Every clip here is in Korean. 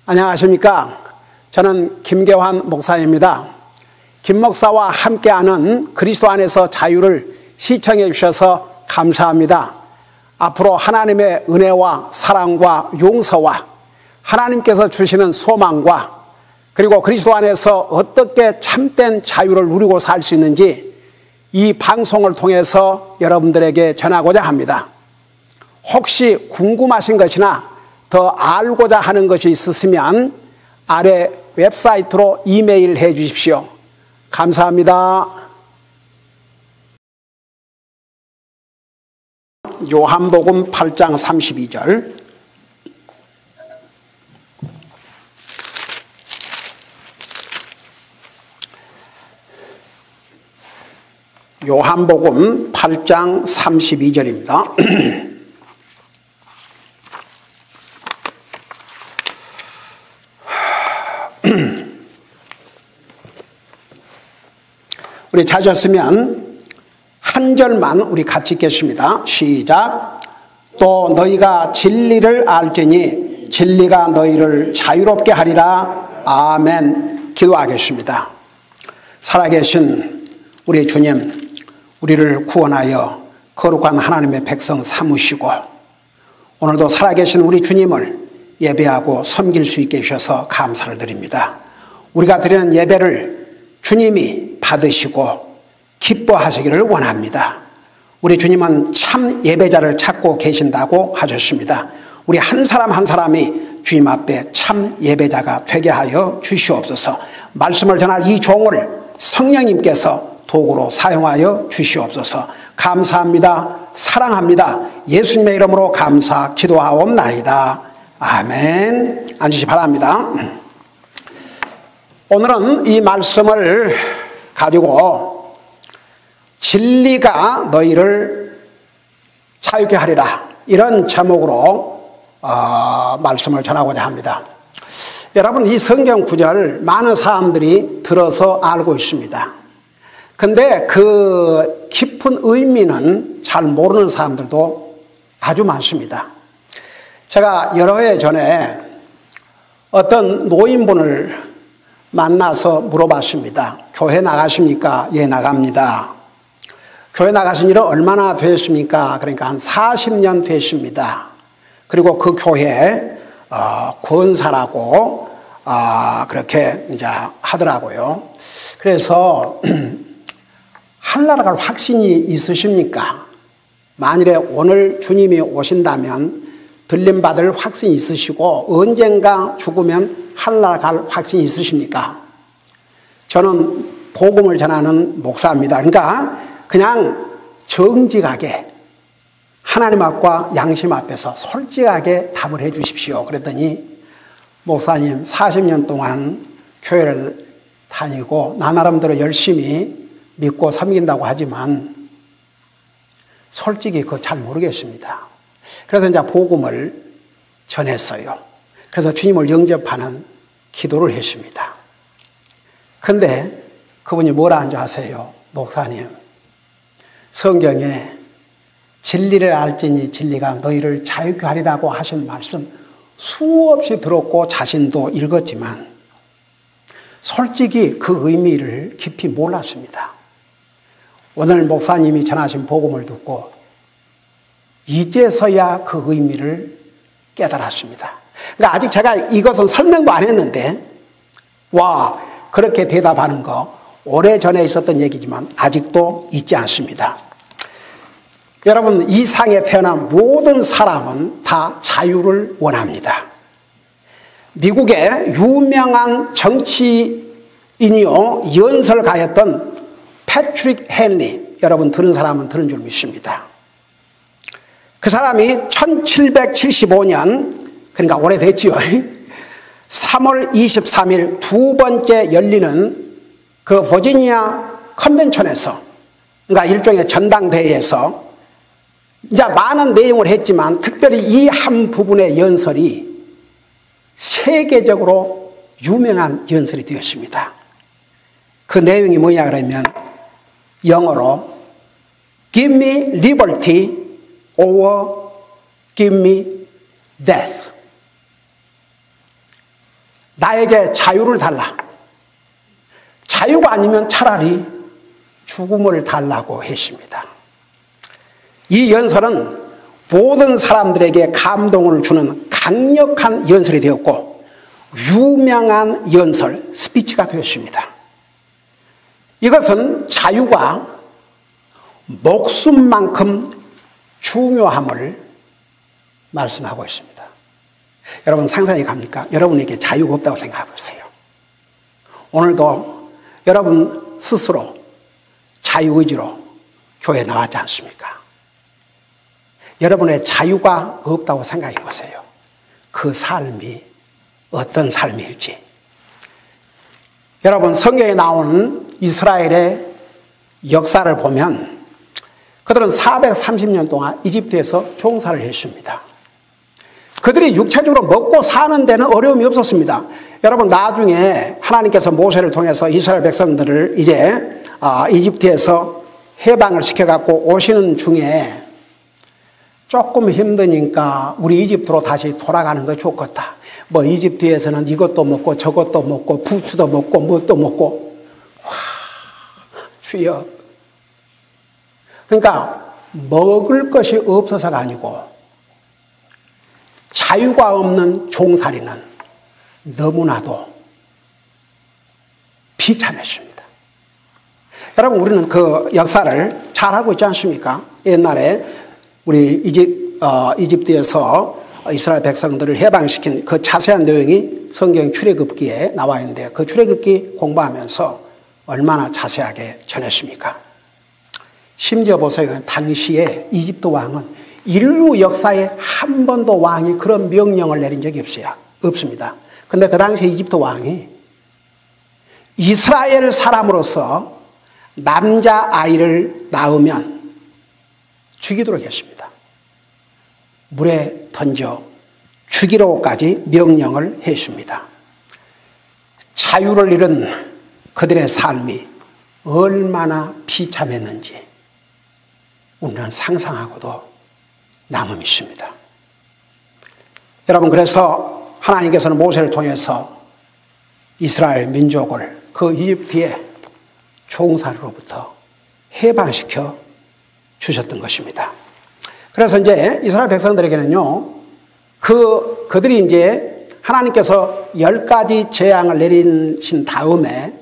안녕하십니까. 저는 김계환 목사입니다. 김 목사와 함께하는 그리스도 안에서 자유를 시청해 주셔서 감사합니다. 앞으로 하나님의 은혜와 사랑과 용서와 하나님께서 주시는 소망과 그리고 그리스도 안에서 어떻게 참된 자유를 누리고 살 수 있는지 이 방송을 통해서 여러분들에게 전하고자 합니다. 혹시 궁금하신 것이나 더 알고자 하는 것이 있으시면 아래 웹사이트로 이메일 해 주십시오. 감사합니다. 요한복음 8장 32절. 요한복음 8장 32절입니다. 우리 찾았으면 한 절만 우리 같이 읽겠습니다. 시작. 또 너희가 진리를 알지니 진리가 너희를 자유롭게 하리라. 아멘. 기도하겠습니다. 살아계신 우리 주님, 우리를 구원하여 거룩한 하나님의 백성 삼으시고 오늘도 살아계신 우리 주님을 예배하고 섬길 수 있게 해주셔서 감사를 드립니다. 우리가 드리는 예배를 주님이 받으시고 기뻐하시기를 원합니다. 우리 주님은 참 예배자를 찾고 계신다고 하셨습니다. 우리 한 사람 한 사람이 주님 앞에 참 예배자가 되게 하여 주시옵소서. 말씀을 전할 이 종을 성령님께서 도구로 사용하여 주시옵소서. 감사합니다. 사랑합니다. 예수님의 이름으로 감사 기도하옵나이다. 아멘. 앉으시 바랍니다. 오늘은 이 말씀을 가지고 진리가 너희를 자유케 하리라, 이런 제목으로 말씀을 전하고자 합니다. 여러분, 이 성경 구절 많은 사람들이 들어서 알고 있습니다. 근데 그 깊은 의미는 잘 모르는 사람들도 아주 많습니다. 제가 여러 해 전에 어떤 노인분을 만나서 물어봤습니다. 교회 나가십니까? 예, 나갑니다. 교회 나가신 지는 얼마나 되셨습니까? 그러니까 한 40년 됐습니다. 그리고 그 교회 권사라고 그렇게 이제 하더라고요. 그래서 하늘나라 갈 확신이 있으십니까? 만일에 오늘 주님이 오신다면 들림받을 확신이 있으시고 언젠가 죽으면 하늘나라 갈 확신이 있으십니까? 저는 복음을 전하는 목사입니다. 그러니까 그냥 정직하게 하나님 앞과 양심 앞에서 솔직하게 답을 해 주십시오. 그랬더니 목사님 40년 동안 교회를 다니고 나 나름대로 열심히 믿고 섬긴다고 하지만 솔직히 그거 잘 모르겠습니다. 그래서 이제 복음을 전했어요. 그래서 주님을 영접하는 기도를 했습니다. 근데 그분이 뭐라 한지 아세요? 목사님, 성경에 진리를 알지니 진리가 너희를 자유케 하리라고 하신 말씀 수없이 들었고 자신도 읽었지만 솔직히 그 의미를 깊이 몰랐습니다. 오늘 목사님이 전하신 복음을 듣고 이제서야 그 의미를 깨달았습니다. 그러니까 아직 제가 이것은 설명도 안 했는데 와, 그렇게 대답하는 거 오래전에 있었던 얘기지만 아직도 잊지 않습니다. 여러분, 이 상에 태어난 모든 사람은 다 자유를 원합니다. 미국의 유명한 정치인이요 연설가였던 패트릭 헨리, 여러분 들은 사람은 들은 줄 믿습니다. 그 사람이 1775년, 그러니까 오래됐지요. 3월 23일 두 번째 열리는 그 버지니아 컨벤션에서, 그러니까 일종의 전당대회에서 이제 많은 내용을 했지만 특별히 이 한 부분의 연설이 세계적으로 유명한 연설이 되었습니다. 그 내용이 뭐냐 그러면 영어로 Give me liberty or give me death. 나에게 자유를 달라. 자유가 아니면 차라리 죽음을 달라고 했습니다. 이 연설은 모든 사람들에게 감동을 주는 강력한 연설이 되었고 유명한 연설, 스피치가 되었습니다. 이것은 자유가 목숨만큼 중요함을 말씀하고 있습니다. 여러분 상상이 갑니까? 여러분에게 자유가 없다고 생각해 보세요. 오늘도 여러분 스스로 자유의지로 교회에 나왔지 않습니까? 여러분의 자유가 없다고 생각해 보세요. 그 삶이 어떤 삶일지. 여러분 성경에 나오는 이스라엘의 역사를 보면 그들은 430년 동안 이집트에서 종살을 했습니다. 그들이 육체적으로 먹고 사는 데는 어려움이 없었습니다. 여러분 나중에 하나님께서 모세를 통해서 이스라엘 백성들을 이제 이집트에서 해방을 시켜갖고 오시는 중에 조금 힘드니까 우리 이집트로 다시 돌아가는 거 좋겠다. 뭐 이집트에서는 이것도 먹고 저것도 먹고 부추도 먹고 뭣도 먹고. 와, 주여. 그러니까 먹을 것이 없어서가 아니고 자유가 없는 종살이는 너무나도 비참했습니다. 여러분 우리는 그 역사를 잘 알고 있지 않습니까? 옛날에 우리 이집트에서 이스라엘 백성들을 해방시킨 그 자세한 내용이 성경 출애굽기에 나와 있는데 그 출애굽기 공부하면서 얼마나 자세하게 전했습니까? 심지어 보세요. 당시에 이집트 왕은 인류 역사에 한 번도 왕이 그런 명령을 내린 적이 없습니다. 근데 그 당시에 이집트 왕이 이스라엘 사람으로서 남자아이를 낳으면 죽이도록 했습니다. 물에 던져 죽이라고까지 명령을 했습니다. 자유를 잃은 그들의 삶이 얼마나 비참했는지 우리는 상상하고도 남음이 있습니다. 여러분 그래서 하나님께서는 모세를 통해서 이스라엘 민족을 그 이집트의 종살이로부터 해방시켜 주셨던 것입니다. 그래서 이제 이스라엘 백성들에게는요, 그들이 이제 하나님께서 10가지 재앙을 내리신 다음에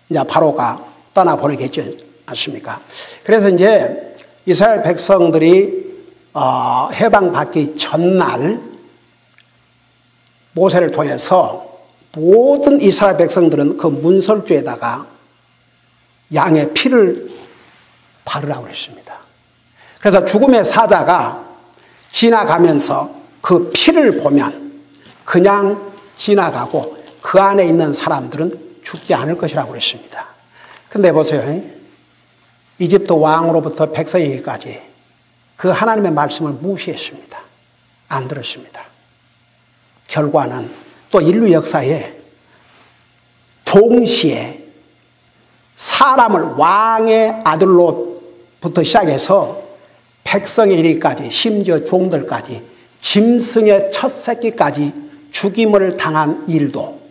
이제 바로가 떠나보내겠지 않습니까? 그래서 이제 이스라엘 백성들이 해방받기 전날 모세를 통해서 모든 이스라엘 백성들은 그 문설주에다가 양의 피를 바르라고 했습니다. 그래서 죽음의 사자가 지나가면서 그 피를 보면 그냥 지나가고 그 안에 있는 사람들은 죽지 않을 것이라고 그랬습니다. 근데 보세요. 이집트 왕으로부터 백성에게까지 그 하나님의 말씀을 무시했습니다. 안 들었습니다. 결과는 또 인류 역사에 동시에 사람을 왕의 아들로부터 시작해서 백성에 이르기까지 심지어 종들까지 짐승의 첫 새끼까지 죽임을 당한 일도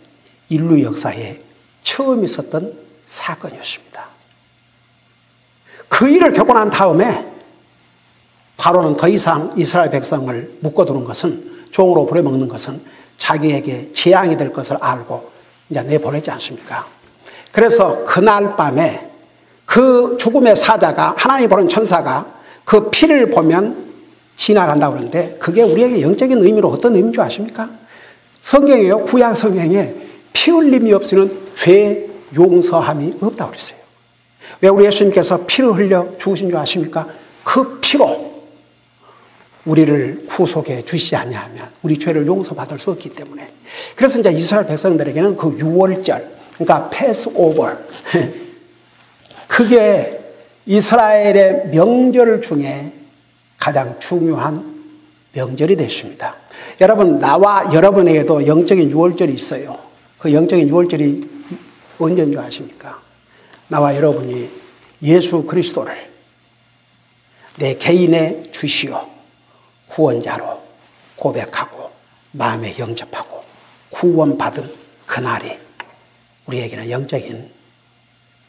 인류 역사에 처음 있었던 사건이었습니다. 그 일을 겪고 난 다음에 바로는 더 이상 이스라엘 백성을 묶어두는 것은 종으로 부려먹는 것은 자기에게 재앙이 될 것을 알고 이제 내보내지 않습니까? 그래서 그날 밤에 그 죽음의 사자가 하나님이 보낸 천사가 그 피를 보면 지나간다고 그러는데 그게 우리에게 영적인 의미로 어떤 의미인 줄 아십니까? 성경에요. 구약 성경에 피 흘림이 없이는 죄 용서함이 없다고 그랬어요. 왜 우리 예수님께서 피를 흘려 죽으신 줄 아십니까? 그 피로 우리를 구속해 주시지 아니하면 우리 죄를 용서받을 수 없기 때문에. 그래서 이제 이스라엘 백성들에게는 그 유월절, 그러니까 패스오버, 그게 이스라엘의 명절 중에 가장 중요한 명절이 됐습니다. 여러분, 나와 여러분에게도 영적인 유월절이 있어요. 그 영적인 유월절이 언제인 줄 아십니까? 나와 여러분이 예수 그리스도를 내 개인의 주시오 구원자로 고백하고 마음에 영접하고 구원받은 그날이 우리에게는 영적인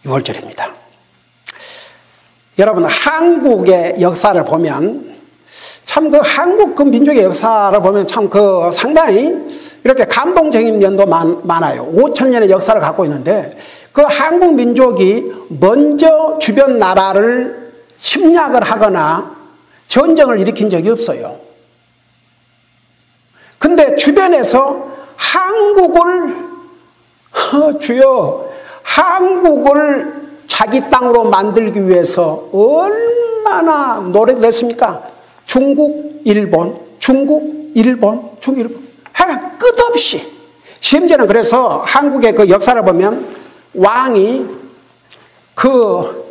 6월절입니다. 여러분, 한국의 역사를 보면 참 그 한국 그 민족의 역사를 보면 참 그 상당히 이렇게 감동적인 면도 많아요. 5,000년의 역사를 갖고 있는데 그 한국 민족이 먼저 주변 나라를 침략을 하거나 전쟁을 일으킨 적이 없어요. 근데 주변에서 한국을 주여 한국을 자기 땅으로 만들기 위해서 얼마나 노래를 했습니까? 중국, 일본, 중국, 일본, 중국, 일본. 끝없이. 심지어는 그래서 한국의 그 역사를 보면 왕이 그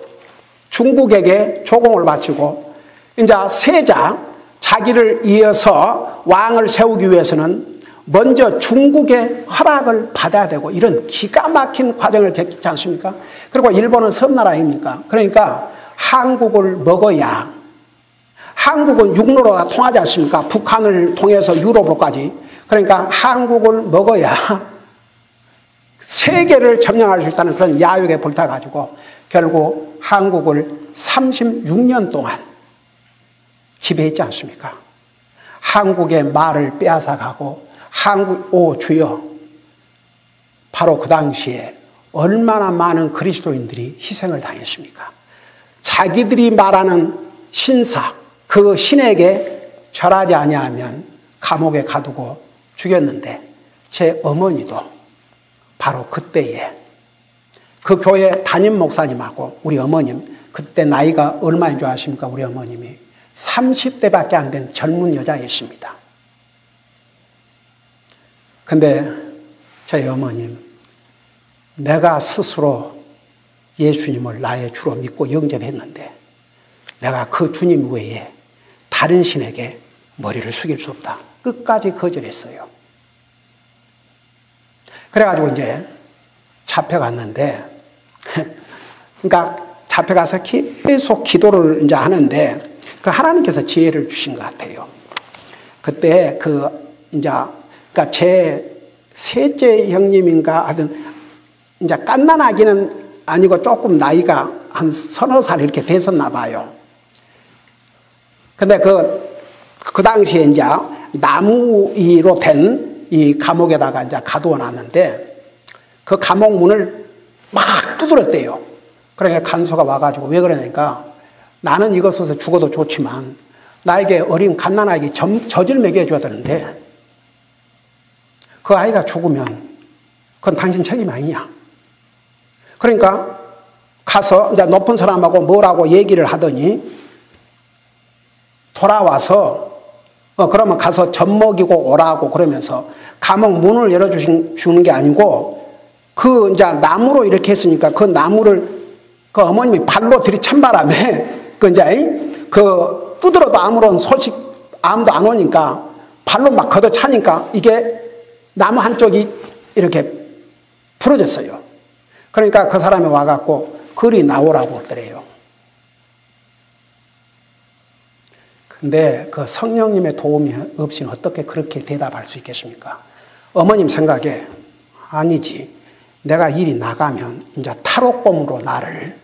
중국에게 조공을 바치고 이제 세자, 자기를 이어서 왕을 세우기 위해서는 먼저 중국의 허락을 받아야 되고 이런 기가 막힌 과정을 겪지 않습니까? 그리고 일본은 섬나라 아닙니까? 그러니까 한국을 먹어야 한국은 육로로 통하지 않습니까? 북한을 통해서 유럽으로까지. 그러니까 한국을 먹어야 세계를 점령할 수 있다는 그런 야욕에 불타가지고 결국 한국을 36년 동안 지배했지 않습니까? 한국의 말을 빼앗아가고 한국, 주여. 바로 그 당시에 얼마나 많은 그리스도인들이 희생을 당했습니까? 자기들이 말하는 신사, 그 신에게 절하지 아니하면 감옥에 가두고 죽였는데 제 어머니도 바로 그때에 그 교회 담임 목사님하고 우리 어머님, 그때 나이가 얼마인 줄 아십니까? 우리 어머님이 30대밖에 안 된 젊은 여자이십니다. 근데 저희 어머님, 내가 스스로 예수님을 나의 주로 믿고 영접했는데 내가 그 주님 외에 다른 신에게 머리를 숙일 수 없다. 끝까지 거절했어요. 그래가지고 이제 잡혀갔는데, 그러니까 잡혀가서 계속 기도를 이제 하는데, 그 하나님께서 지혜를 주신 것 같아요. 그때 그러니까 제 셋째 형님인가 하여튼, 이제 갓난아기는 아니고 조금 나이가 한 서너 살 이렇게 됐었나 봐요. 근데 그 당시에 이제 나무로 된 이 감옥에다가 이제 가두어 놨는데 그 감옥 문을 막 두드렸대요. 그러니까 간수가 와가지고 왜 그러니까 나는 이것에서 죽어도 좋지만 나에게 어린 갓난아기 젖을 먹여줘야 되는데 그 아이가 죽으면 그건 당신 책임 아니냐. 그러니까 가서 이제 높은 사람하고 뭐라고 얘기를 하더니 돌아와서 그러면 가서 젖 먹이고 오라고 그러면서 감옥 문을 열어주는 게 아니고 그 이제 나무로 이렇게 했으니까 그 나무를 그 어머님이 발로 들이찬 바람에 그 이제 그 두드려도 아무런 소식 아무도 안 오니까 발로 막 걷어차니까 이게 나무 한쪽이 이렇게 부러졌어요. 그러니까 그 사람이 와갖고 글이 나오라고 그러더래요. 근데 그 성령님의 도움이 없이는 어떻게 그렇게 대답할 수 있겠습니까? 어머님 생각에 아니지. 내가 일이 나가면 이제 탈옥범으로 나를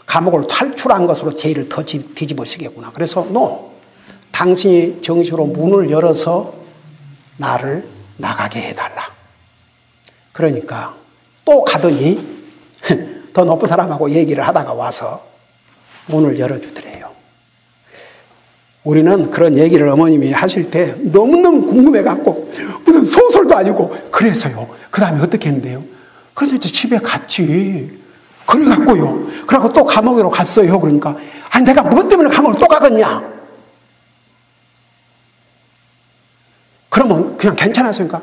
감옥을 탈출한 것으로 죄를 더 뒤집어 쓰겠구나. 그래서 당신이 정식으로 문을 열어서 나를 나가게 해달라. 그러니까 또 가더니 더 높은 사람하고 얘기를 하다가 와서 문을 열어주더래요. 우리는 그런 얘기를 어머님이 하실 때 너무너무 궁금해갖고 무슨 소설도 아니고 그래서요. 그 다음에 어떻게 했는데요? 그래서 이제 집에 갔지. 그래갖고요. 그러고 또 감옥으로 갔어요. 그러니까 아니 내가 뭐 때문에 감옥을 또 가겠냐? 그러면 그냥 괜찮았으니까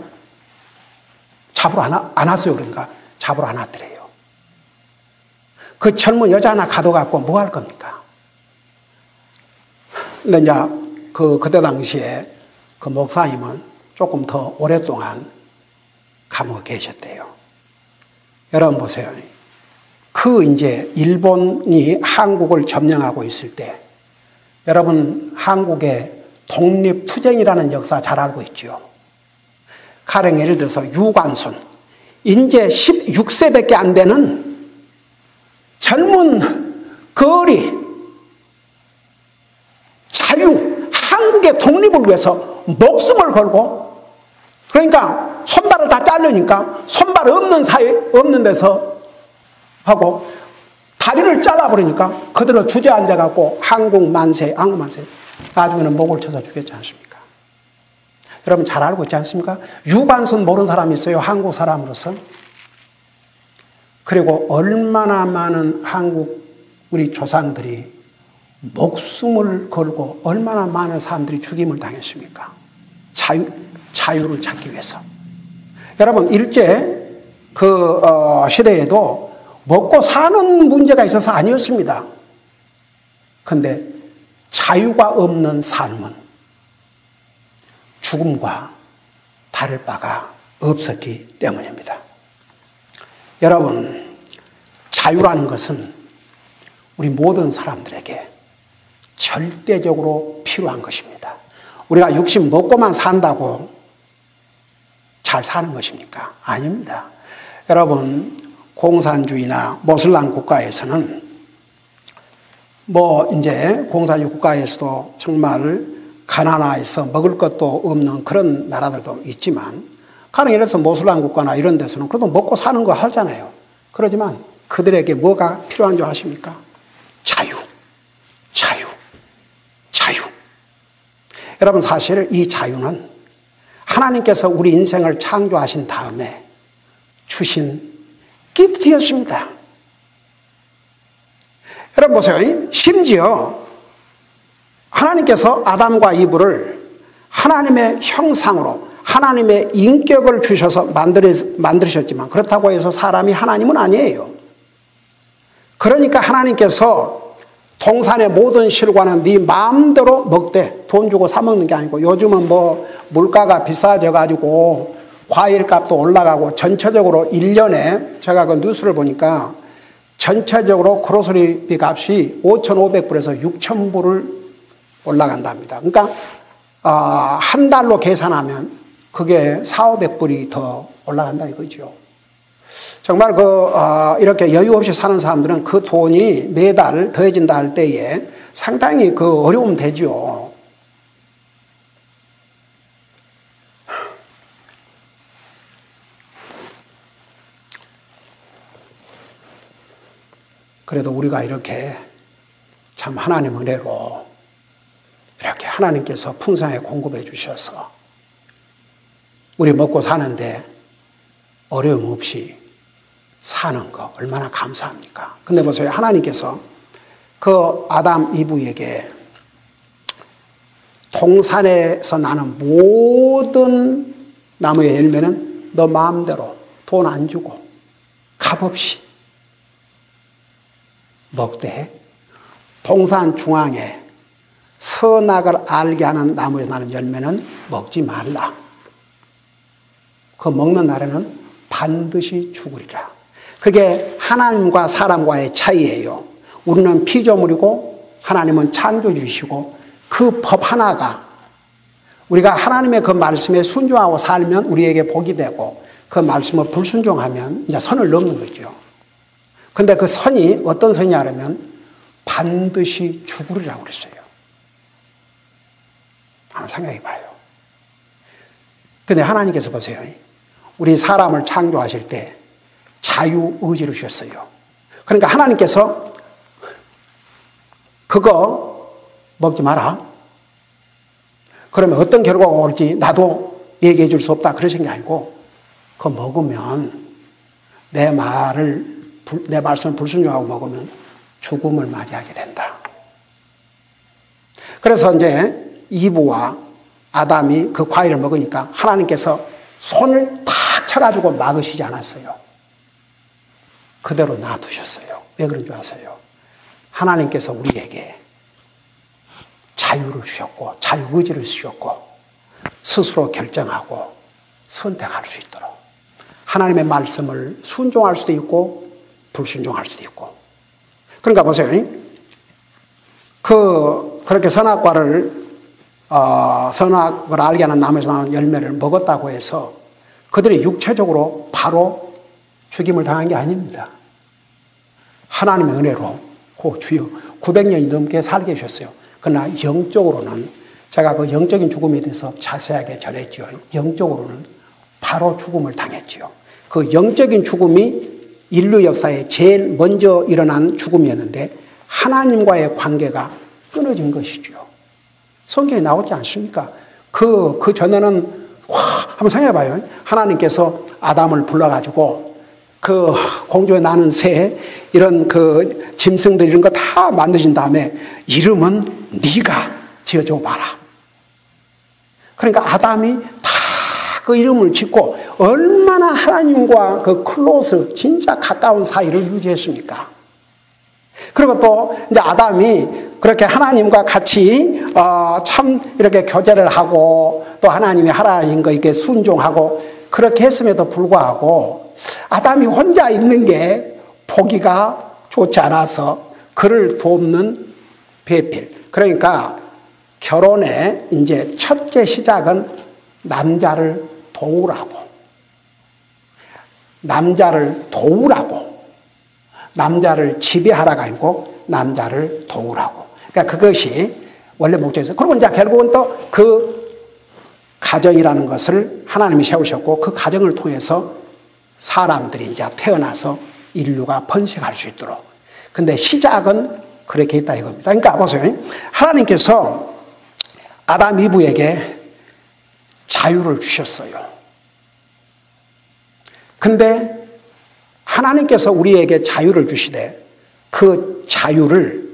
잡으러 안 왔어요. 그러니까 잡으러 안 왔더래요. 그 젊은 여자 하나 가둬갖고 뭐 할 겁니까? 근데 이제 그때 당시에 그 목사님은 조금 더 오랫동안 감옥에 계셨대요. 여러분 보세요. 이제 일본이 한국을 점령하고 있을 때 여러분 한국의 독립투쟁이라는 역사 잘 알고 있죠. 가령 예를 들어서 유관순, 이제 16세밖에 안 되는 젊은 거리, 자유, 한국의 독립을 위해서 목숨을 걸고, 그러니까 손발을 다 자르니까 손발 없는 데서 하고 다리를 잘라버리니까 그대로 주저앉아갖고 한국 만세. 나중에는 목을 쳐서 죽였지 않습니까? 여러분 잘 알고 있지 않습니까? 유관순 모르는 사람이 있어요, 한국 사람으로서. 그리고 얼마나 많은 한국 우리 조상들이 목숨을 걸고 얼마나 많은 사람들이 죽임을 당했습니까? 자유를 찾기 위해서. 여러분 일제 그 시대에도 먹고 사는 문제가 있어서 아니었습니다. 그런데 자유가 없는 삶은 죽음과 다를 바가 없었기 때문입니다. 여러분, 자유라는 것은 우리 모든 사람들에게 절대적으로 필요한 것입니다. 우리가 육신 먹고만 산다고 잘 사는 것입니까? 아닙니다. 여러분, 공산주의나 모슬람 국가에서는 이제 공산주의 국가에서도 정말 가난해서 먹을 것도 없는 그런 나라들도 있지만, 가령 예를 들어서 모슬람 국가나 이런 데서는 그래도 먹고 사는 거 하잖아요. 그러지만 그들에게 뭐가 필요한 줄 아십니까? 자유. 여러분 사실 이 자유는 하나님께서 우리 인생을 창조하신 다음에 주신 기프트였습니다. 여러분 보세요. 심지어 하나님께서 아담과 이브를 하나님의 형상으로 하나님의 인격을 주셔서 만드셨지만 그렇다고 해서 사람이 하나님은 아니에요. 그러니까 하나님께서 동산의 모든 실과는 네 마음대로 먹되, 돈 주고 사 먹는 게 아니고, 요즘은 물가가 비싸져 가지고 과일값도 올라가고 전체적으로 1년에 제가 그 뉴스를 보니까 전체적으로 그로서리비 값이 5,500불에서 6,000불을 올라간답니다. 그러니까 한 달로 계산하면 그게 4,500불이 더 올라간다 이거죠. 정말 이렇게 여유 없이 사는 사람들은 그 돈이 매달 더해진다 할 때에 상당히 어려움 되죠. 그래도 우리가 이렇게 참 하나님 은혜로 이렇게 하나님께서 풍성하게 공급해 주셔서 우리 먹고 사는데 어려움 없이 사는 거 얼마나 감사합니까? 근데 보세요. 하나님께서 그 아담 이브에게 동산에서 나는 모든 나무의 열매는 너 마음대로 돈 안 주고 값없이 먹되, 동산 중앙에 선악을 알게 하는 나무에서 나는 열매는 먹지 말라. 그 먹는 날에는 반드시 죽으리라. 그게 하나님과 사람과의 차이예요. 우리는 피조물이고 하나님은 창조주이시고, 그 법 하나가 우리가 하나님의 그 말씀에 순종하고 살면 우리에게 복이 되고, 그 말씀을 불순종하면 이제 선을 넘는 거죠. 근데 그 선이 어떤 선이냐면 반드시 죽으리라고 그랬어요. 한번 생각해 봐요. 근데 하나님께서 보세요. 우리 사람을 창조하실 때 자유의지를 주셨어요. 그러니까 하나님께서 그거 먹지 마라. 그러면 어떤 결과가 올지 나도 얘기해 줄 수 없다. 그러신 게 아니고, 그거 먹으면 내 말씀을 불순종하고 먹으면 죽음을 맞이하게 된다. 그래서 이제 이브와 아담이 그 과일을 먹으니까 하나님께서 손을 탁 쳐가지고 막으시지 않았어요. 그대로 놔두셨어요. 왜 그런 줄 아세요? 하나님께서 우리에게 자유를 주셨고, 자유의지를 주셨고, 스스로 결정하고 선택할 수 있도록 하나님의 말씀을 순종할 수도 있고 불순종할 수도 있고. 그러니까 보세요. 그렇게 선악을 알게 하는 나무에서 나는 열매를 먹었다고 해서 그들이 육체적으로 바로 죽임을 당한 게 아닙니다. 하나님의 은혜로 주여 900년이 넘게 살게 해주셨어요. 그러나 영적으로는 제가 그 영적인 죽음에 대해서 자세하게 전했죠. 영적으로는 바로 죽음을 당했지요. 그 영적인 죽음이 인류 역사에 제일 먼저 일어난 죽음이었는데 하나님과의 관계가 끊어진 것이죠. 성경에 나오지 않습니까? 그 전에는 한번 생각해봐요. 하나님께서 아담을 불러가지고 그 공중에 나는 새 이런 그 짐승들 이런 거 다 만드신 다음에 이름은 네가 지어줘 봐라. 그러니까 아담이 다 그 이름을 짓고 얼마나 하나님과 그 클로스 진짜 가까운 사이를 유지했습니까? 그리고 또 이제 아담이 그렇게 하나님과 같이 참 이렇게 교제를 하고 또 하나님이 하라는 거 이렇게 순종하고 그렇게 했음에도 불구하고 아담이 혼자 있는 게 보기가 좋지 않아서 그를 돕는 배필. 그러니까 결혼의 이제 첫째 시작은 남자를 도우라고. 남자를 도우라고. 남자를 지배하라가 아니고 남자를 도우라고. 그러니까 그것이 원래 목적이었어요. 그리고 이제 결국은 또 그 가정이라는 것을 하나님이 세우셨고 그 가정을 통해서 사람들이 이제 태어나서 인류가 번식할 수 있도록. 근데 시작은 그렇게 있다 이겁니다. 그러니까 보세요. 하나님께서 아담 이브에게 자유를 주셨어요. 근데 하나님께서 우리에게 자유를 주시되 그 자유를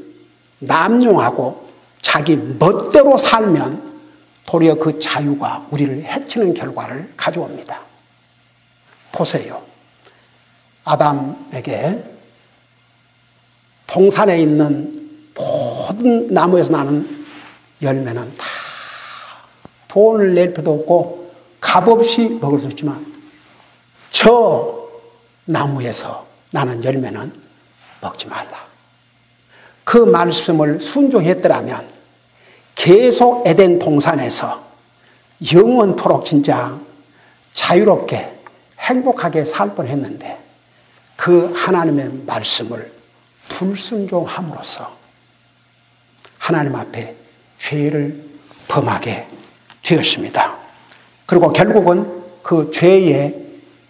남용하고 자기 멋대로 살면 도리어 그 자유가 우리를 해치는 결과를 가져옵니다. 보세요. 아담에게 동산에 있는 모든 나무에서 나는 열매는 다 돈을 낼 필요도 없고 값없이 먹을 수 있지만 저 나무에서 나는 열매는 먹지 말라. 그 말씀을 순종했더라면 계속 에덴 동산에서 영원토록 진짜 자유롭게 행복하게 살 뻔했는데 그 하나님의 말씀을 불순종함으로써 하나님 앞에 죄를 범하게 되었습니다. 그리고 결국은 그 죄의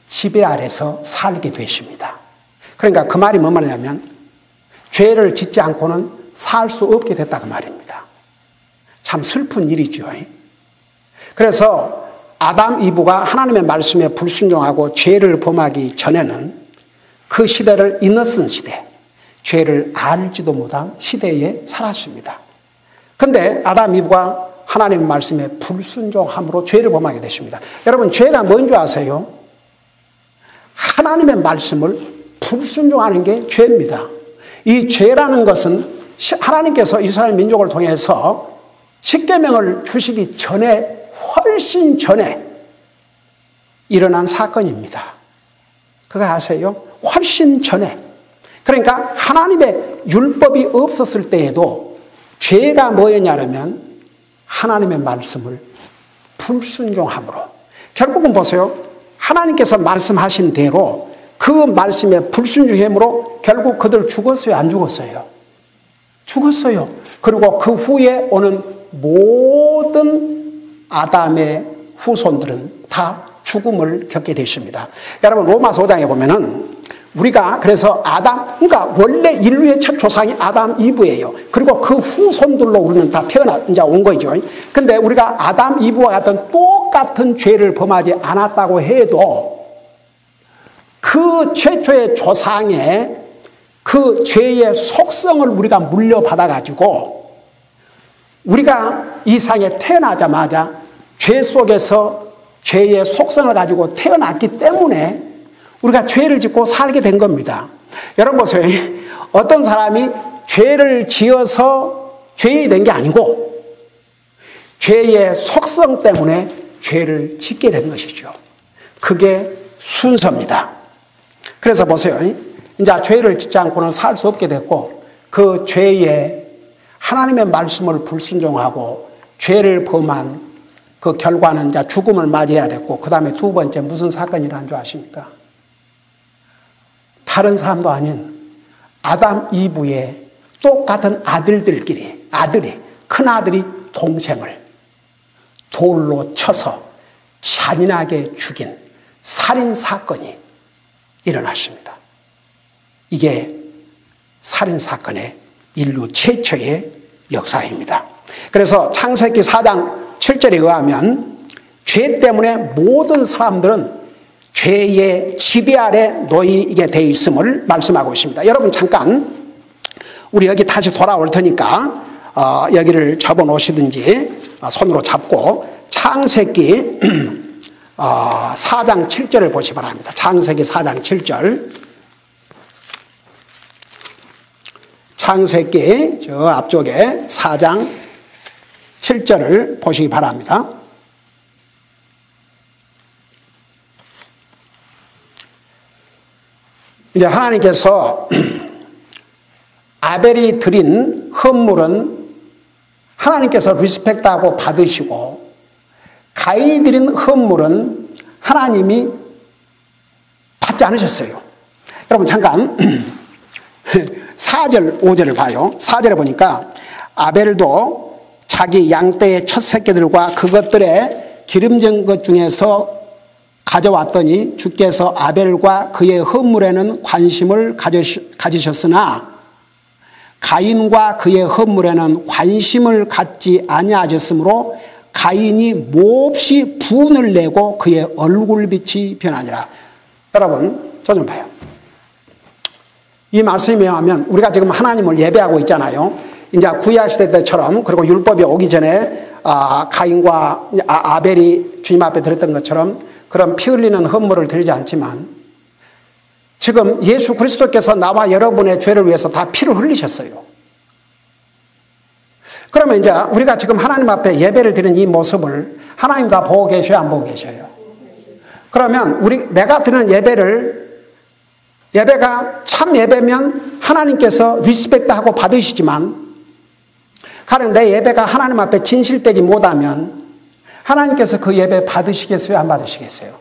지배 아래서 살게 되십니다. 그러니까 그 말이 뭔 말이냐면 죄를 짓지 않고는 살 수 없게 됐다 그 말입니다. 참 슬픈 일이죠. 그래서 아담 이브가 하나님의 말씀에 불순종하고 죄를 범하기 전에는 그 시대를 이너슨 시대, 죄를 알지도 못한 시대에 살았습니다. 그런데 아담 이브가 하나님의 말씀에 불순종함으로 죄를 범하게 되십니다. 여러분 죄가 뭔지 아세요? 하나님의 말씀을 불순종하는 게 죄입니다. 이 죄라는 것은 하나님께서 이스라엘 민족을 통해서 십계명을 주시기 전에 훨씬 전에 일어난 사건입니다. 그거 아세요? 훨씬 전에. 그러니까 하나님의 율법이 없었을 때에도 죄가 뭐였냐면 하나님의 말씀을 불순종함으로. 결국은 보세요. 하나님께서 말씀하신 대로 그 말씀에 불순종함으로 결국 그들 죽었어요? 안 죽었어요? 죽었어요. 그리고 그 후에 오는 모든 아담의 후손들은 다 죽음을 겪게 되십니다. 여러분 로마서 5장에 보면은 우리가 그래서 아담, 그러니까 원래 인류의 첫 조상이 아담 이브예요. 그리고 그 후손들로 우리는 다 이제 온 거죠. 근데 우리가 아담 이브와 같은 똑같은 죄를 범하지 않았다고 해도 그 최초의 조상의 그 죄의 속성을 우리가 물려받아가지고 우리가 이 세상에 태어나자마자 죄 속에서 죄의 속성을 가지고 태어났기 때문에 우리가 죄를 짓고 살게 된 겁니다. 여러분 보세요. 어떤 사람이 죄를 지어서 죄인이 된 게 아니고 죄의 속성 때문에 죄를 짓게 된 것이죠. 그게 순서입니다. 그래서 보세요. 이제 죄를 짓지 않고는 살 수 없게 됐고 그 죄에 하나님의 말씀을 불순종하고 죄를 범한 그 결과는 이제 죽음을 맞이해야 됐고, 그 다음에 두 번째 무슨 사건이라는 줄 아십니까? 다른 사람도 아닌 아담 이브의 똑같은 아들들끼리, 큰아들이 동생을 돌로 쳐서 잔인하게 죽인 살인사건이 일어났습니다. 이게 살인사건의 인류 최초의 역사입니다. 그래서 창세기 4장 7절에 의하면 죄 때문에 모든 사람들은 죄의 지배 아래 놓이게 되어 있음을 말씀하고 있습니다. 여러분 잠깐 우리 여기 다시 돌아올 테니까 여기를 접어놓으시든지 손으로 잡고 창세기 4장 7절을 보시기 바랍니다. 창세기 4장 7절. 창세기 저 앞쪽에 4장 7절을 보시기 바랍니다. 이제 하나님께서 아벨이 드린 헌물은 하나님께서 리스펙트하고 받으시고, 가인이 드린 헌물은 하나님이 받지 않으셨어요. 여러분 잠깐 4절 5절을 봐요. 4절에 보니까 아벨도 자기 양떼의 첫 새끼들과 그것들의 기름진 것 중에서 가져왔더니 주께서 아벨과 그의 헌물에는 관심을 가지셨으나 가인과 그의 헌물에는 관심을 갖지 아니하셨으므로 가인이 몹시 분을 내고 그의 얼굴빛이 변하니라. 여러분 저 좀 봐요. 이 말씀에 의하면 우리가 지금 하나님을 예배하고 있잖아요. 이제 구약시대 때처럼, 그리고 율법이 오기 전에 가인과 아벨이 주님 앞에 드렸던 것처럼 그런 피 흘리는 헌물을 드리지 않지만, 지금 예수 그리스도께서 나와 여러분의 죄를 위해서 다 피를 흘리셨어요. 그러면 이제 우리가 지금 하나님 앞에 예배를 드리는 이 모습을 하나님 다 보고 계셔요, 안 보고 계셔요? 그러면 내가 드리는 예배가 참 예배면 하나님께서 리스펙트하고 받으시지만, 가령 내 예배가 하나님 앞에 진실되지 못하면 하나님께서 그 예배 받으시겠어요, 안 받으시겠어요?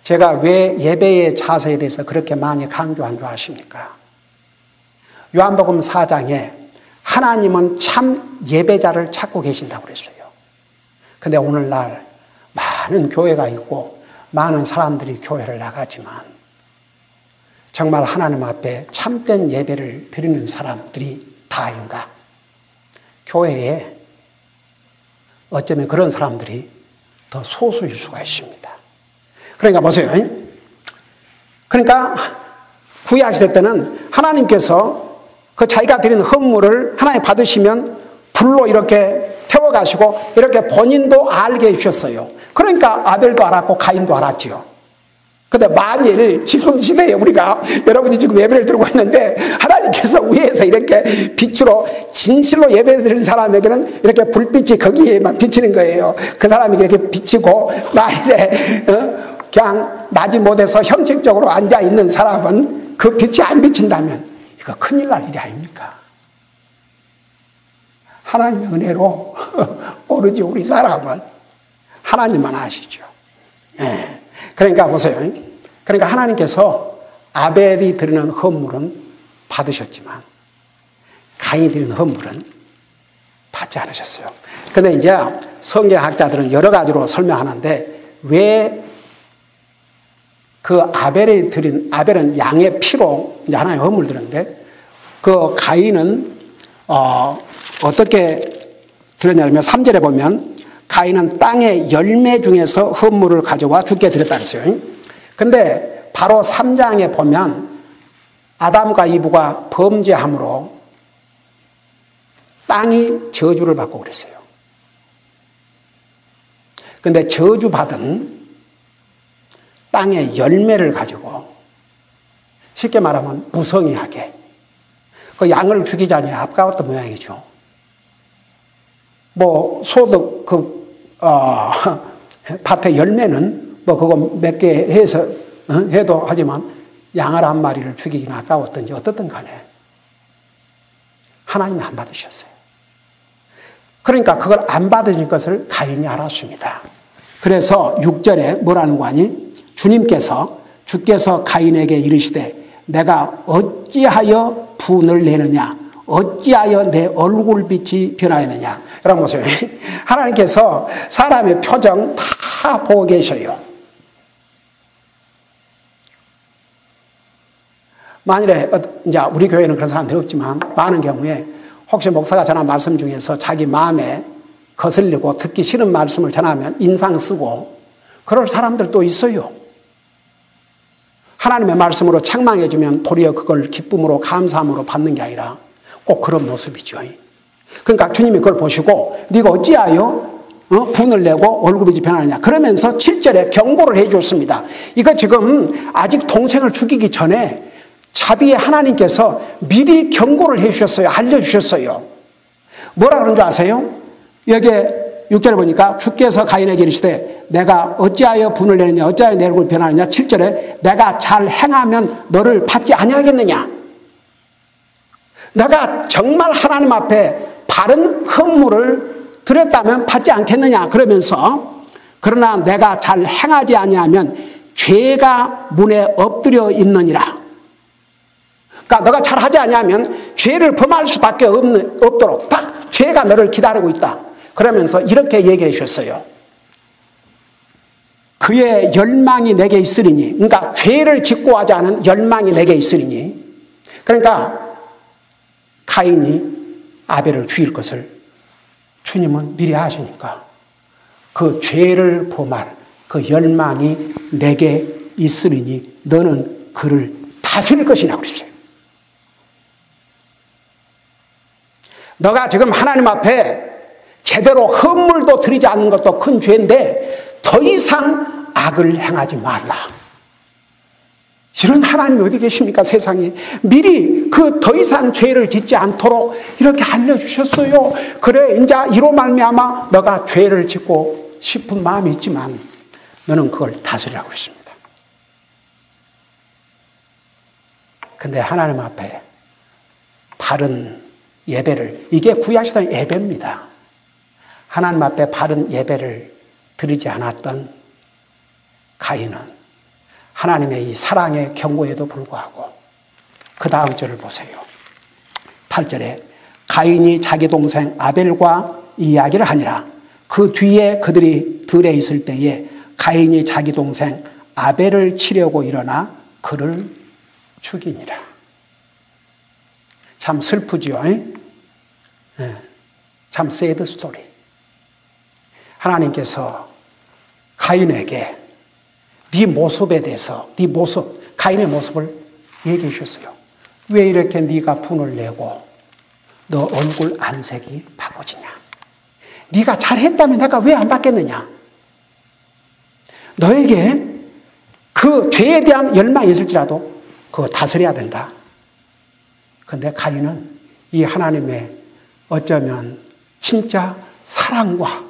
제가 왜 예배의 자세에 대해서 그렇게 많이 강조한 줄 아십니까? 요한복음 4장에 하나님은 참 예배자를 찾고 계신다고 그랬어요. 근데 오늘날 많은 교회가 있고 많은 사람들이 교회를 나가지만 정말 하나님 앞에 참된 예배를 드리는 사람들이 다인가? 교회에 어쩌면 그런 사람들이 더 소수일 수가 있습니다. 그러니까 보세요. 그러니까 구약시대 때는 하나님께서 그 자기가 드린 헌물을 하나님 받으시면 불로 이렇게 태워가시고 이렇게 본인도 알게 해주셨어요. 그러니까 아벨도 알았고 가인도 알았지요. 근데 만일 지금 시대에 우리가, 여러분이 지금 예배를 드리고 있는데 하나님께서 위에서 이렇게 빛으로 진실로 예배 드리는 사람에게는 이렇게 불빛이 거기에만 비치는 거예요. 그 사람이 이렇게 비치고 만일에 그냥 나지 못해서 형식적으로 앉아있는 사람은 그 빛이 안 비친다면 이거 큰일 날 일이 아닙니까? 하나님의 은혜로 오로지 우리 사람은 하나님만 아시죠. 예. 그러니까 보세요. 그러니까 하나님께서 아벨이 드리는 헌물은 받으셨지만 가인이 드리는 헌물은 받지 않으셨어요. 근데 이제 성경학자들은 여러 가지로 설명하는데, 왜 그 아벨은 양의 피로 이제 하나의 헌물 드렸는데, 그 가인은 어떻게 드렸냐면 3절에 보면 가인은 땅의 열매 중에서 헌물을 가져와 주께 드렸다 그랬어요. 근데 바로 3장에 보면 아담과 이브가 범죄함으로 땅이 저주를 받고 그랬어요. 근데 저주받은 땅의 열매를 가지고, 쉽게 말하면 무성의하게 그 양을 죽이자니 아까웠던 모양이죠. 뭐 소득 밭의 열매는 뭐 그거 몇 개 해서 해도 하지만 양을 한 마리를 죽이기는 아까웠던지 어떻든 간에 하나님이 안 받으셨어요. 그러니까 그걸 안 받으신 것을 가인이 알았습니다. 그래서 6절에 뭐라는 거 아니? 주께서 가인에게 이르시되 내가 어찌하여 분을 내느냐? 어찌하여 내 얼굴빛이 변하였느냐? 여러분 보세요. 하나님께서 사람의 표정 다 보고 계셔요. 만일에 이제 우리 교회는 그런 사람들이 없지만 많은 경우에 혹시 목사가 전한 말씀 중에서 자기 마음에 거슬리고 듣기 싫은 말씀을 전하면 인상 쓰고 그럴 사람들도 있어요. 하나님의 말씀으로 책망해주면 도리어 그걸 기쁨으로 감사함으로 받는 게 아니라 꼭 그런 모습이죠. 그러니까 주님이 그걸 보시고 네가 어찌하여 분을 내고 얼굴빛이 변하느냐 그러면서 7절에 경고를 해줬습니다. 이거 지금 아직 동생을 죽이기 전에 자비의 하나님께서 미리 경고를 해주셨어요. 알려주셨어요. 뭐라 그런 줄 아세요? 여기에 6절에 보니까 주께서 가인에게 이르시되 내가 어찌하여 분을 내느냐 어찌하여 내 얼굴이 변하느냐 7절에 내가 잘 행하면 너를 받지 아니하겠느냐. 내가 정말 하나님 앞에 바른 헌물을 드렸다면 받지 않겠느냐 그러면서 그러나 내가 잘 행하지 아니하면 죄가 문에 엎드려 있느니라. 그러니까 너가 잘하지 아니하면 죄를 범할 수밖에 없도록 딱 죄가 너를 기다리고 있다. 그러면서 이렇게 얘기해 주셨어요. 그의 열망이 내게 있으리니 그러니까 죄를 짓고 하지 않은 열망이 내게 있으리니 그러니까 가인이 아벨을 죽일 것을 주님은 미리 하시니까 그 죄를 범할 그 열망이 내게 있으리니 너는 그를 다스릴 것이라고 그랬어요. 너가 지금 하나님 앞에 제대로 헌물도 드리지 않는 것도 큰 죄인데 더 이상 악을 행하지 말라. 이런 하나님이 어디 계십니까 세상에. 미리 그 더 이상 죄를 짓지 않도록 이렇게 알려주셨어요. 그래 이제 이로 말미암아 너가 죄를 짓고 싶은 마음이 있지만 너는 그걸 다스리라고 했습니다. 근데 하나님 앞에 바른 예배를 이게 구약시대의 예배입니다. 하나님 앞에 바른 예배를 드리지 않았던 가인은 하나님의 이 사랑의 경고에도 불구하고 그 다음 절을 보세요. 8절에 가인이 자기 동생 아벨과 이야기를 하니라. 그 뒤에 그들이 들에 있을 때에 가인이 자기 동생 아벨을 치려고 일어나 그를 죽이니라. 참 슬프지요. 참 새드 스토리. 하나님께서 가인에게 네 모습에 대해서 네 모습, 가인의 모습을 얘기해 주셨어요. 왜 이렇게 네가 분을 내고 너 얼굴 안색이 바꿔지냐? 네가 잘했다면 내가 왜 안 받겠느냐? 너에게 그 죄에 대한 열망이 있을지라도 그거 다스려야 된다. 그런데 가인은 이 하나님의 어쩌면 진짜 사랑과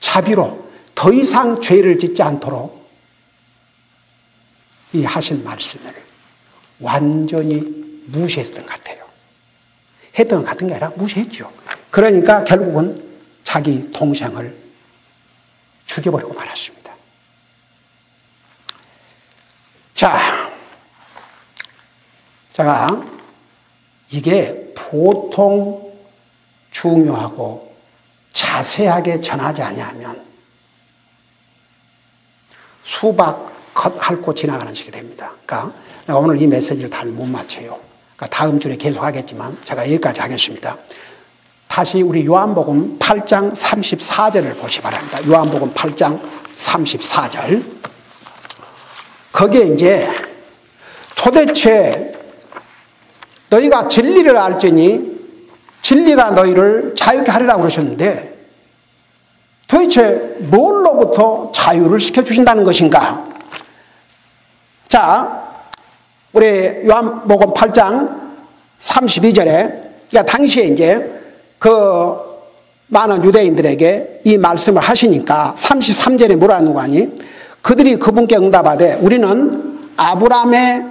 자비로 더 이상 죄를 짓지 않도록 이 하신 말씀을 완전히 무시했던 것 같아요. 했던 것 같은 게 아니라 무시했죠. 그러니까 결국은 자기 동생을 죽여버리고 말았습니다. 자, 제가 이게 보통 중요하고 자세하게 전하지 아니하면 수박 컷 핥고 지나가는 식이 됩니다. 그러니까 내가 오늘 이 메시지를 다 못 맞춰요. 그러니까 다음 주에 계속 하겠지만 제가 여기까지 하겠습니다. 다시 우리 요한복음 8장 34절을 보시 바랍니다. 요한복음 8장 34절. 거기에 이제 도대체 너희가 진리를 알지니 진리가 너희를 자유케 하리라고 그러셨는데 도대체 뭘로부터 자유를 시켜주신다는 것인가? 자, 우리 요한복음 8장 32절에 그러니까 당시에 이제 그 많은 유대인들에게 이 말씀을 하시니까 33절에 뭐라는 거 아니? 그들이 그분께 응답하되 우리는 아브라함의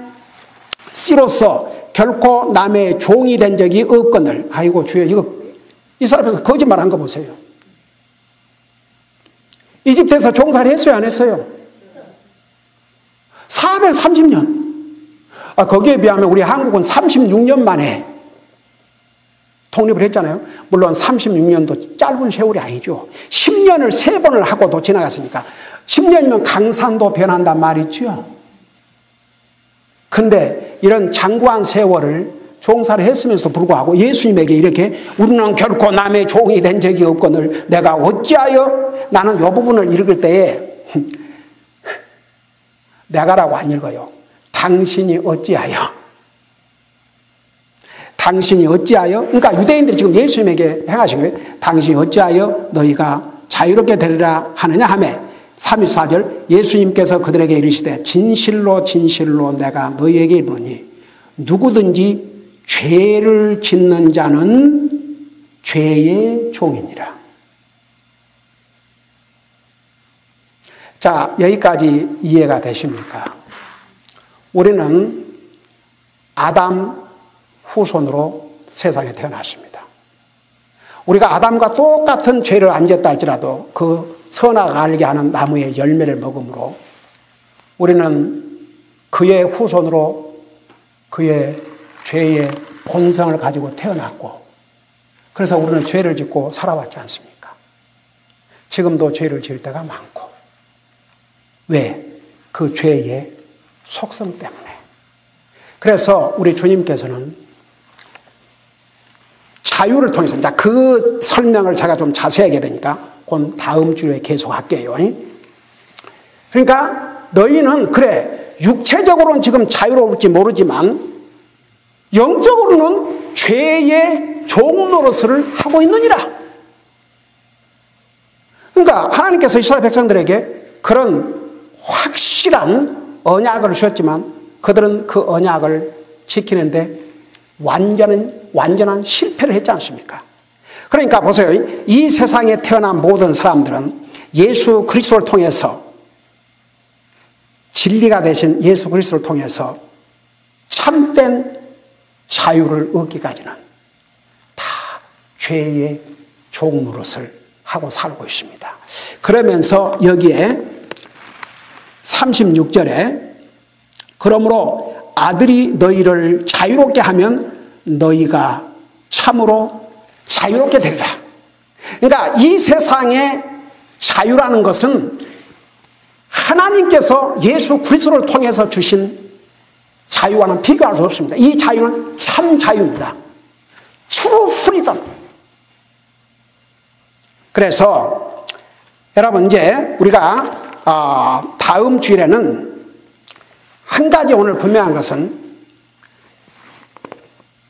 씨로서 결코 남의 종이 된 적이 없거늘. 아이고 주여 이거 이스라엘에서 거짓말한 거 보세요. 이집트에서 종살이 했어요, 안 했어요? 430년. 거기에 비하면 우리 한국은 36년 만에 독립을 했잖아요. 물론 36년도 짧은 세월이 아니죠. 10년을 3번을 하고도 지나갔으니까 10년이면 강산도 변한단 말이죠. 근데 이런 장구한 세월을 종살이 했으면서도 불구하고 예수님에게 이렇게 우리는 결코 남의 종이 된 적이 없거늘 내가 어찌하여, 나는 이 부분을 읽을 때에 내가라고 안 읽어요. 당신이 어찌하여. 당신이 어찌하여. 그러니까 유대인들이 지금 예수님에게 행하신 거예요. 당신이 어찌하여 너희가 자유롭게 되리라 하느냐 하매 34절 예수님께서 그들에게 이르시되 진실로 진실로 내가 너희에게 이르노니 누구든지 죄를 짓는 자는 죄의 종이니라. 자, 여기까지 이해가 되십니까? 우리는 아담 후손으로 세상에 태어났습니다. 우리가 아담과 똑같은 죄를 안 지었다 할지라도 그 선악 알게 하는 나무의 열매를 먹음으로 우리는 그의 후손으로 그의 죄의 본성을 가지고 태어났고, 그래서 우리는 죄를 짓고 살아왔지 않습니까? 지금도 죄를 지을 때가 많고. 왜? 그 죄의 속성 때문에. 그래서 우리 주님께서는 자유를 통해서, 자, 그 설명을 제가 좀 자세하게 되니까 곧 다음 주에 계속할게요. 그러니까 너희는 그래 육체적으로는 지금 자유로울지 모르지만 영적으로는 죄의 종 노릇을 하고 있느니라. 그러니까 하나님께서 이스라엘 백성들에게 그런 확실한 언약을 주셨지만 그들은 그 언약을 지키는데 완전한 실패를 했지 않습니까? 그러니까 보세요. 이 세상에 태어난 모든 사람들은 예수 그리스도를 통해서, 진리가 되신 예수 그리스도를 통해서 참된 자유를 얻기까지는 다 죄의 종 노릇을 하고 살고 있습니다. 그러면서 여기에 36절에 그러므로 아들이 너희를 자유롭게 하면 너희가 참으로 자유롭게 되리라. 그러니까 이 세상의 자유라는 것은 하나님께서 예수 그리스도를 통해서 주신 자유와는 비교할 수 없습니다. 이 자유는 참 자유입니다. True freedom. 그래서 여러분 이제 우리가 다음 주일에는 한 가지 오늘 분명한 것은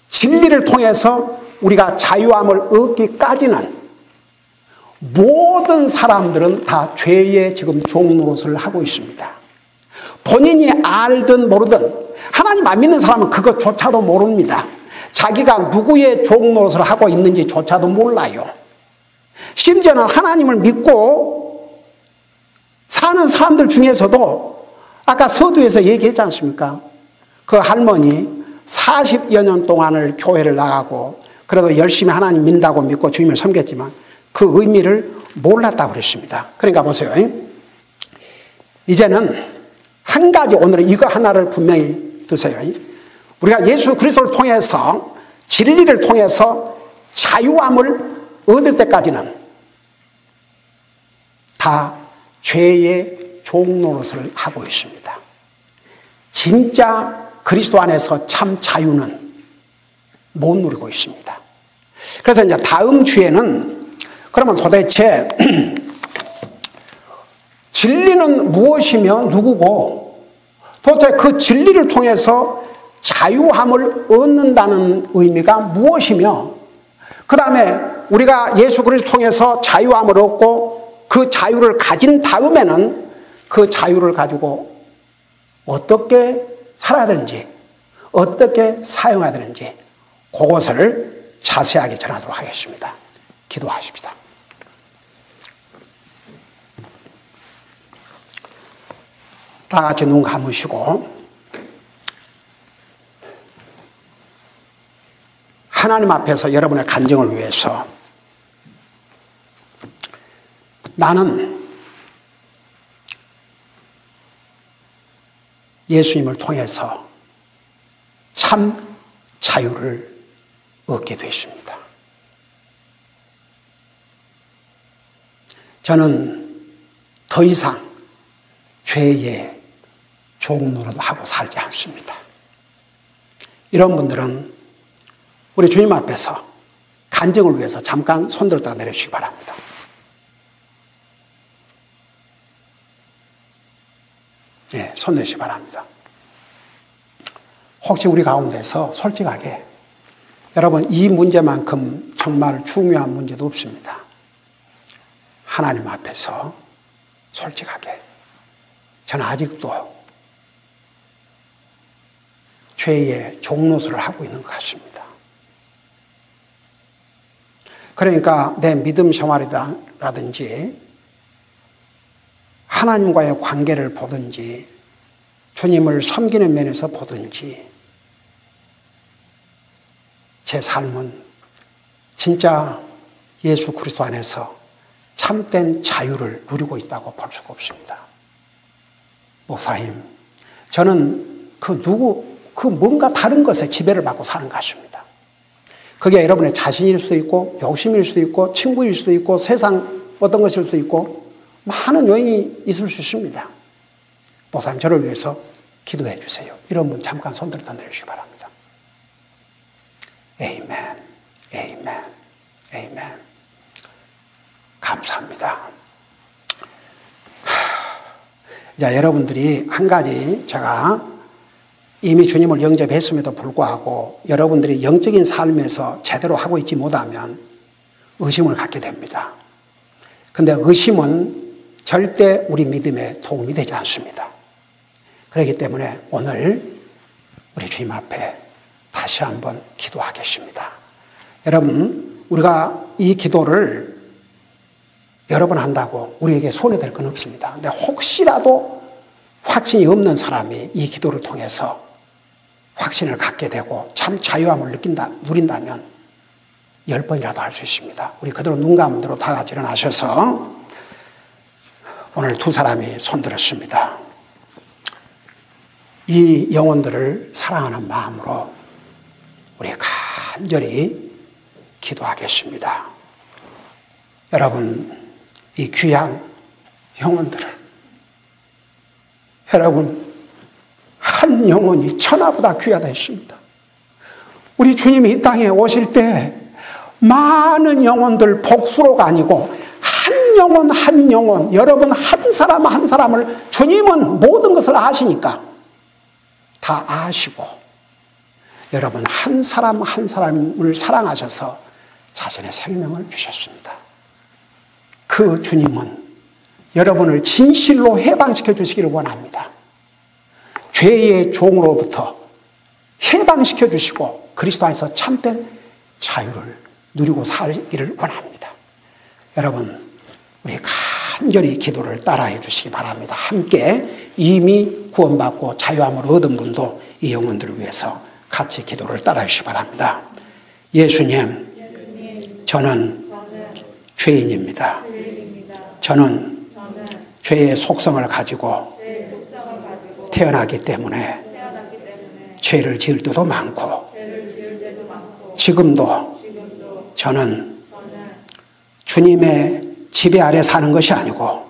진리를 통해서 우리가 자유함을 얻기까지는 모든 사람들은 다 죄의 지금 종 노릇을 하고 있습니다. 본인이 알든 모르든 하나님 안 믿는 사람은 그것조차도 모릅니다. 자기가 누구의 종 노릇을 하고 있는지조차도 몰라요. 심지어는 하나님을 믿고 사는 사람들 중에서도 아까 서두에서 얘기했지 않습니까? 그 할머니 40여 년 동안을 교회를 나가고 그래도 열심히 하나님 믿는다고 믿고 주님을 섬겼지만 그 의미를 몰랐다고 그랬습니다. 그러니까 보세요. 이제는 한 가지, 오늘은 이거 하나를 분명히 드세요. 우리가 예수 그리스도를 통해서, 진리를 통해서 자유함을 얻을 때까지는 다 죄의 종 노릇을 하고 있습니다. 진짜 그리스도 안에서 참 자유는 못 누리고 있습니다. 그래서 이제 다음 주에는 그러면 도대체 진리는 무엇이며 누구고 도대체 그 진리를 통해서 자유함을 얻는다는 의미가 무엇이며 그 다음에 우리가 예수 그리스도 통해서 자유함을 얻고 그 자유를 가진 다음에는 그 자유를 가지고 어떻게 살아야 되는지 어떻게 사용해야 되는지 그것을 자세하게 전하도록 하겠습니다. 기도하십시다. 다 같이 눈 감으시고 하나님 앞에서 여러분의 간증을 위해서 나는 예수님을 통해서 참 자유를 얻게 되십니다. 저는 더 이상 죄의 종노릇하고 살지 않습니다. 이런 분들은 우리 주님 앞에서 간증을 위해서 잠깐 손들었다가 내려주시기 바랍니다. 네, 손 내시기 바랍니다. 혹시 우리 가운데서 솔직하게 여러분 이 문제만큼 정말 중요한 문제도 없습니다. 하나님 앞에서 솔직하게 저는 아직도 죄의 종노릇을 하고 있는 것 같습니다. 그러니까 내 믿음 생활이라든지 하나님과의 관계를 보든지 주님을 섬기는 면에서 보든지 제 삶은 진짜 예수 그리스도 안에서 참된 자유를 누리고 있다고 볼 수가 없습니다. 목사님, 저는 뭔가 다른 것에 지배를 받고 사는 것 같습니다. 그게 여러분의 자신일 수도 있고 욕심일 수도 있고 친구일 수도 있고 세상 어떤 것일 수도 있고 많은 요인이 있을 수 있습니다. 목사님, 저를 위해서 기도해 주세요. 이런 분 잠깐 손들어 내주시기 바랍니다. 에이멘, 에이멘, 에이멘. 감사합니다. 자, 여러분들이 한 가지 제가 이미 주님을 영접했음에도 불구하고 여러분들이 영적인 삶에서 제대로 하고 있지 못하면 의심을 갖게 됩니다. 근데 의심은 절대 우리 믿음에 도움이 되지 않습니다. 그렇기 때문에 오늘 우리 주님 앞에 다시 한번 기도하겠습니다. 여러분, 우리가 이 기도를 여러 번 한다고 우리에게 손해될 건 없습니다. 근데 혹시라도 확신이 없는 사람이 이 기도를 통해서 확신을 갖게 되고 참 자유함을 누린다면 10번이라도 할 수 있습니다. 우리 그대로 눈 감은 대로 다 같이 일어나셔서 오늘 두 사람이 손들었습니다. 이 영혼들을 사랑하는 마음으로 우리 간절히 기도하겠습니다. 여러분, 이 귀한 영혼들을 여러분 한 영혼이 천하보다 귀하다 했습니다. 우리 주님이 이 땅에 오실 때 많은 영혼들 복수로가 아니고 한 영혼 한 영혼 여러분 한 사람 한 사람을 주님은 모든 것을 아시니까 다 아시고 여러분 한 사람 한 사람을 사랑하셔서 자신의 생명을 주셨습니다. 그 주님은 여러분을 진실로 해방시켜 주시기를 원합니다. 죄의 종으로부터 해방시켜 주시고 그리스도 안에서 참된 자유를 누리고 살기를 원합니다. 여러분, 우리 간절히 기도를 따라해 주시기 바랍니다. 함께 이미 구원받고 자유함을 얻은 분도 이 영혼들을 위해서 같이 기도를 따라해 주시기 바랍니다. 예수님, 저는 죄인입니다. 저는 죄의 속성을 가지고 태어나기 때문에 죄를 지을 때도 많고 지금도 저는 주님의 지배 아래 사는 것이 아니고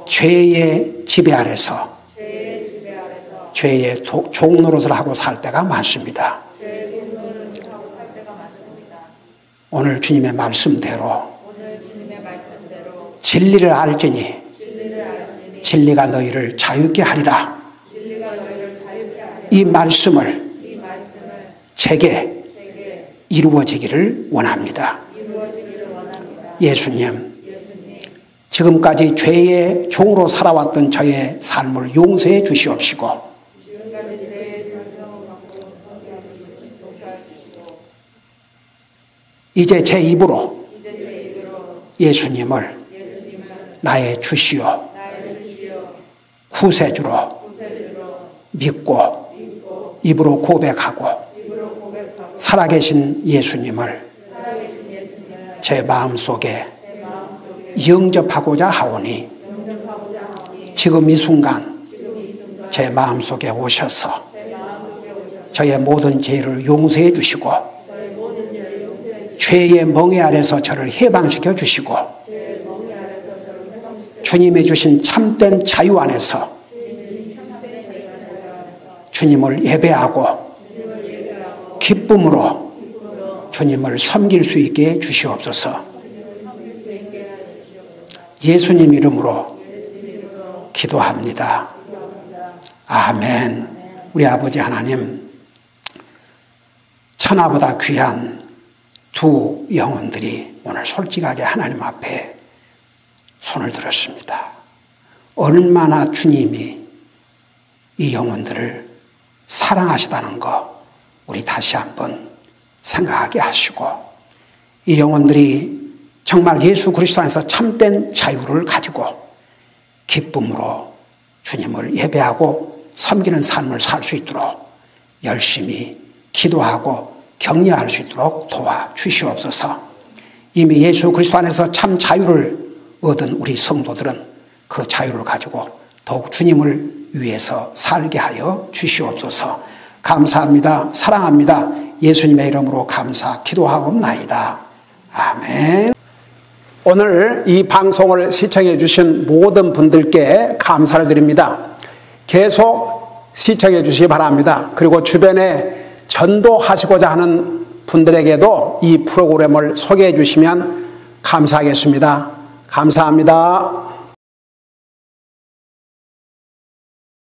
죄의 지배 아래서 죄의 종노릇을 하고 살 때가 많습니다. 오늘 주님의 말씀대로 진리를 알지니 진리가 너희를 자유케 하리라. 이 말씀을 제게 이루어지기를 원합니다. 예수님, 지금까지 죄의 종으로 살아왔던 저의 삶을 용서해 주시옵시고 이제 제 입으로 예수님을 나의 주시오 구세주로 믿고 입으로 고백하고 살아계신 예수님을 제 마음속에 영접하고자 하오니 지금 이 순간 제 마음속에 오셔서 저의 모든 죄를 용서해 주시고 죄의 멍에 아래서 저를 해방시켜 주시고 주님이 주신 참된 자유 안에서 주님을 예배하고 기쁨으로 주님을 섬길 수 있게 해 주시옵소서. 예수님 이름으로 기도합니다. 아멘. 우리 아버지 하나님, 천하보다 귀한 두 영혼들이 오늘 솔직하게 하나님 앞에 손을 들었습니다. 얼마나 주님이 이 영혼들을 사랑하시다는 거 우리 다시 한번 생각하게 하시고, 이 영혼들이 정말 예수 그리스도 안에서 참된 자유를 가지고 기쁨으로 주님을 예배하고 섬기는 삶을 살 수 있도록 열심히 기도하고 격려할 수 있도록 도와주시옵소서. 이미 예수 그리스도 안에서 참 자유를 얻은 우리 성도들은 그 자유를 가지고 더욱 주님을 위해서 살게 하여 주시옵소서. 감사합니다. 사랑합니다. 예수님의 이름으로 감사 기도하옵나이다. 아멘. 오늘 이 방송을 시청해 주신 모든 분들께 감사를 드립니다. 계속 시청해 주시기 바랍니다. 그리고 주변에 전도하시고자 하는 분들에게도 이 프로그램을 소개해 주시면 감사하겠습니다. 감사합니다.